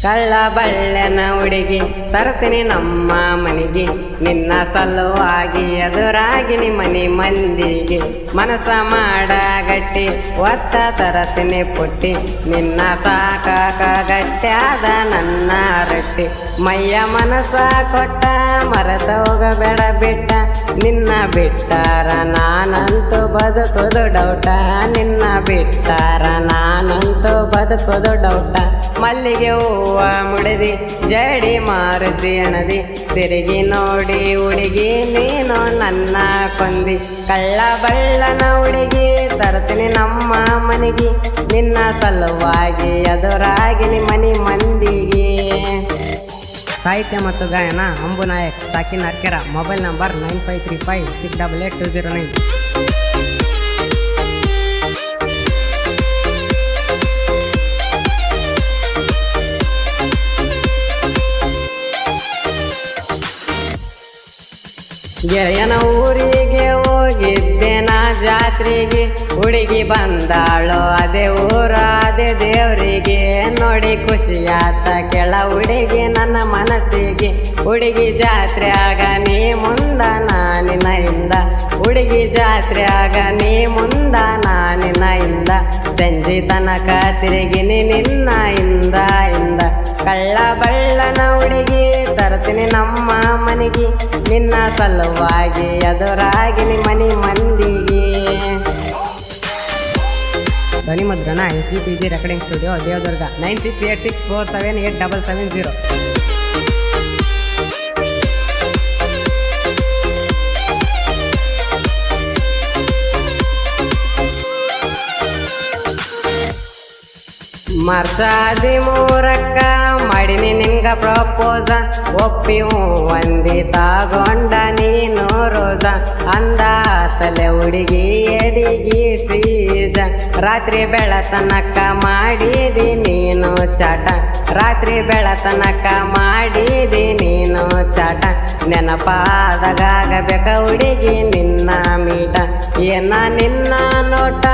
ಕಳ್ಳ ಬಳ್ಳೆನ ಹುಡುಗಿ ತರ್ತೀನಿ ನಮ್ಮ ಮನೆಗೆ, ನಿನ್ನ ಸಲುವಾಗಿ ಎದುರಾಗಿನಿ ಮನೆ ಮಂದಿಗೆ. ಮನಸ ಮಾಡ ಗಟ್ಟಿ ಒತ್ತ ತರತೀನಿ ಪುಟ್ಟಿ, ನಿನ್ನ ಸಾಕಾಕ ಗಟ್ಟ್ಯಾದ ನನ್ನ ರೊಟ್ಟಿ. ಮೈಯ ಮನಸ ಕೊಟ್ಟ ಮರೆತ ಹೋಗಬೇಡ ಬಿಟ್ಟ, ನಿನ್ನ ಬಿಟ್ಟಾರ ನಾನಂತೂ ಬದುಕೋದು ಡೌಟ, ನಿನ್ನ ಬಿಟ್ಟಾರ ನಾನಂತೂ ಬದುಕೋದು ಡೌಟ. ಮಲ್ಲಿಗೆ ಹೂವ ಮುಡಿದಿ ಜಡಿ ಮಾರುತಿ ಅಣದಿ, ತಿರುಗಿ ನೋಡಿ ಹುಡುಗಿ ನೀನು ನನ್ನ ಕೊಂದಿ. ಕಳ್ಳ ಬಳ್ಳನ ಹುಡುಗಿ ತರ್ತೀನಿ ನಮ್ಮ ಮನೆಗೆ, ನಿನ್ನ ಸಲುವಾಗಿ ಎದುರಾಗಿನಿ ಮನೆ ಮಂದಿಗೆ. ಸಾಹಿತ್ಯ ಮತ್ತು ಗಾಯನ ಅಂಬು ನಾಯಕ್, ಸಾಕಿನ್ ಅರ್ಕೆರ. Mobile number 9535688209. ಗೆಳೆಯನ ಊರಿಗೆ ಹೋಗಿದ್ದೆ ನಾ ಜಾತ್ರೆಗೆ, ಹುಡುಗಿ ಬಂದಾಳೋ ಅದೇ ಊರ ಅದೇ ದೇವ್ರಿಗೆ. ನೋಡಿ ಖುಷಿಯಾತ ಕೆಳ ಹುಡುಗಿ ನನ್ನ ಮನಸ್ಸಿಗೆ, ಹುಡುಗಿ ಜಾತ್ರೆ ಆಗ ನೀ ಮುಂದ ನಾನಿನ ಹಿಂದ, ಹುಡುಗಿ ಜಾತ್ರೆ ಆಗ ನೀ ಮುಂದ ನಾನಿನ ಹಿಂದ. ಸಂಜೆ ತನಕ ತಿರುಗಿನಿ ನಿನ್ನ ಹಿಂದ ಹಿಂದ. ಕಳ್ಳ ಬಳ್ಳನ ಹುಡುಗಿ ತರ್ತೀನಿ ನಮ್ಮ ಮನೆಗೆ, ನಿನ್ನ ಸಲುವಾಗಿ ಎದುರಾಗಿನಿ ಮನೆ ಮಂದಿಗೆ. ಧ್ವನಿ ಮುದ್ರಣ SGPG recording studio, Devadurga. 9686478770. March 13ಕ್ಕ ಮಾಡಿನಿ ನಿಂಗ ಪ್ರಪೋಸ, ಒಪ್ಪಿ ಒಂದಿ ತಗೊಂಡ ನೀನು ರೋಜ. ಅಂದ ತಲೆ ಹುಡುಗಿ ಎದಿಗಿ ಸೀಜ, ರಾತ್ರಿ ಬೆಳತನಕ ಮಾಡಿದಿ ನೀನು ಚಾಟ, ರಾತ್ರಿ ಬೆಳತನಕ ಮಾಡಿದಿ ನೀನು ಚಾಟ. ನೆನಪಾದಾಗಬೇಕ ಹುಡುಗಿ ನಿನ್ನ ಮೀಟ, ಏನ ನಿನ್ನ ನೋಟ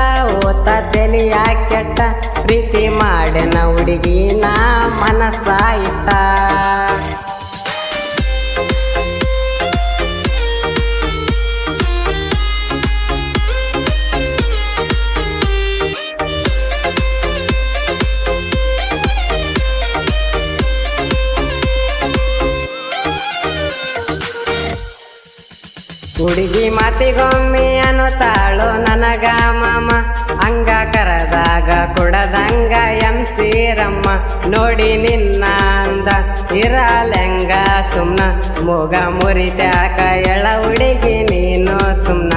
ಓತ ತೆಲಿಯ ಕೆಟ್ಟ. ಪ್ರೀತಿ ಮಾಡೆನ ಹುಡುಗಿ ನಾ ಮನಸ್ಸ ಇಟ್ಟ. ಹುಡುಗಿ ಮಾತಿಗೊಮ್ಮೆ ಅನ್ನುತ್ತಾಳು ನನಗ ಮಾಮ, ಹಂಗ ಕರದಾಗ ಕೊಡದಂಗ ಎಂಸಿರಮ್ಮ. ನೋಡಿ ನಿನ್ನ ಅಂದ ಇರಲೆಂಗ ಸುಮ್ನ, ಮೊಗ ಮುರಿತ್ಯಾಕ ಎಳ ಹುಡುಗಿ ನೀನು ಸುಮ್ನ,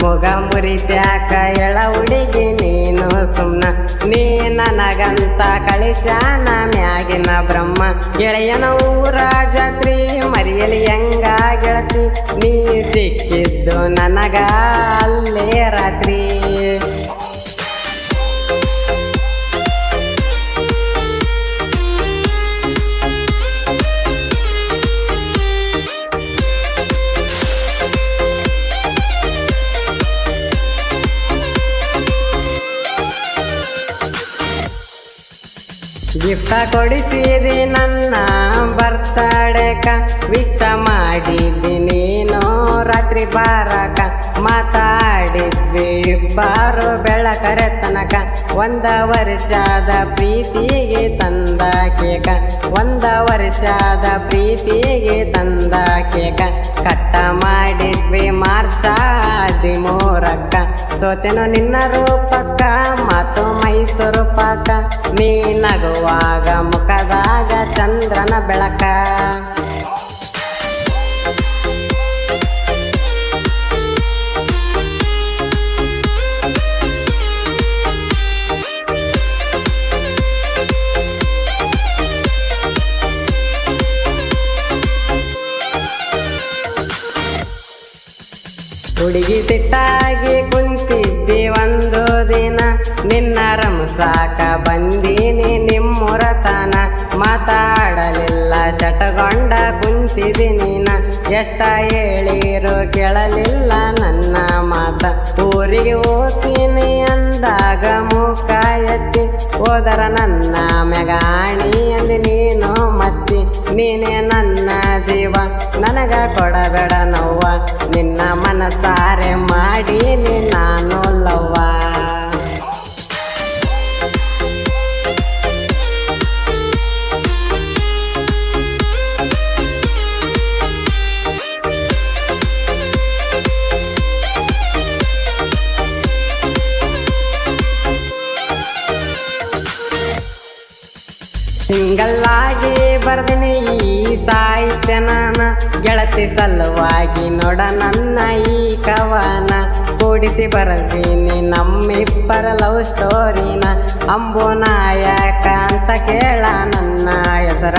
ಮೊಗ ಮುರಿತ್ಯಾಕ ಎಳ ಹುಡುಗಿ ನೀನು ಸುಮ್ನ. ನೀ ನನಗಂತ ಕಳಿಶಾನ ಮ್ಯಾಗಿನ ಬ್ರಹ್ಮ, ಗೆಳೆಯನ ಊರ ಜಾತ್ರಿ ಮರಿಯಲಿ ಹೆಂಗ ಗೆಳತಿ. ನೀ ಸಿಕ್ಕಿದ್ದು ನನಗ ಅಲ್ಲೇ ರಾತ್ರಿ. ಗಿಫ್ಟ ಕೊಡಿಸಿದಿ ನನ್ನ ಬರ್ತಡೇಕ, ವಿಶ ಮಾಡಿದ್ದಿ ನೀನು ರಾತ್ರಿ ಬಾರಕ. ಮಾತಾಡಿದ್ವಿ ಇಬ್ಬರು ಬೆಳಕರೆ ತನಕ, 1 ವರ್ಷದ ಪ್ರೀತಿಗೆ ತಂದ ಕೇಕ, 1 ವರ್ಷದ ಪ್ರೀತಿಗೆ ತಂದ ಕೇಕ. ಕಟ್ಟ ಮಾಡಿದ್ವಿ ಮಾರ್ಚ 13ಕ್ಕ, ಸೋತೆನು ನಿನ್ನ ರೂಪಕ್ಕ ಮಾತು ಮೈಸೂರು ಪಾಕ. ನೀ ನಗುವಾಗ ಮುಖದಾಗ ಚಂದ್ರನ ಬೆಳಕ. ಹುಡುಗಿ ಸಿಟ್ಟಾಗಿ ಕುಂತಿದ್ದಿ ಒಂದು ದಿನ, ನಿನ್ನ ರಮಸಾಕ ಬಂದೀನಿ ನಿಮ್ಮುರತನ. ಮಾತಾಡಲಿಲ್ಲ ಶಟಗೊಂಡ ಕುಂತಿದಿ ನೀನ, ಎಷ್ಟ ಹೇಳಿರು ಕೇಳಲಿಲ್ಲ ನನ್ನ ಮಾತ. ಊರಿಗೆ ಹೋಗ್ತೀನಿ ಅಂದಾಗ ಮುಖ ಎತ್ತಿ ಹೋದರ ನನ್ನ ಮೆಗಾಣಿ ಅಂದು ನೀನು ಮತ್ತಿ. ನೀನೇ ನನ್ನ ಜೀವ ನನಗ ಕೊಡಬೇಡ ನೋವ, ನಿನ್ನ ಮನಸಾರೆ ಮಾಡೀನಿ ನಾನು ಲವ್ವ. ಸಿಂಗಲ್ ಆಗಿ ಬರ್ದಿನಿ ಈ ಸಾಹಿತ್ಯ ನಾನ, ಗೆಳತಿ ಸಲುವಾಗಿ ನೋಡ ನನ್ನ ಈ ಕವನ. ಕೂಡಿಸಿ ಬರ್ದೀನಿ ನಮ್ಮಿಬ್ಬರ ಲವ್ ಸ್ಟೋರಿನ. ಅಂಬುನಾಯಕ ಅಂತ ಕೇಳ ನನ್ನ ಹೆಸರ,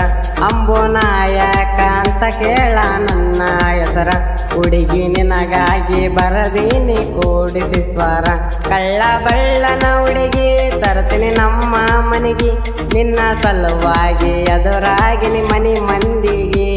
ಅಂಬುನಾಯಕ ಅಂತ ಕೇಳ ನನ್ನ ಹೆಸರ. ಹುಡುಗಿ ನಿನಗಾಗಿ ಬರದೀನಿ ಕೂಡಿಸಿ ಸ್ವರ. ಕಳ್ಳ ಬಳ್ಳನ ಹುಡುಗಿ ತರ್ತೀನಿ ನಮ್ಮ ಮನೆಗೆ, ನಿನ್ನ ಸಲುವಾಗಿ ಎದುರಾಗಿನಿ ಮನಿ ಮಂದಿಗೆ.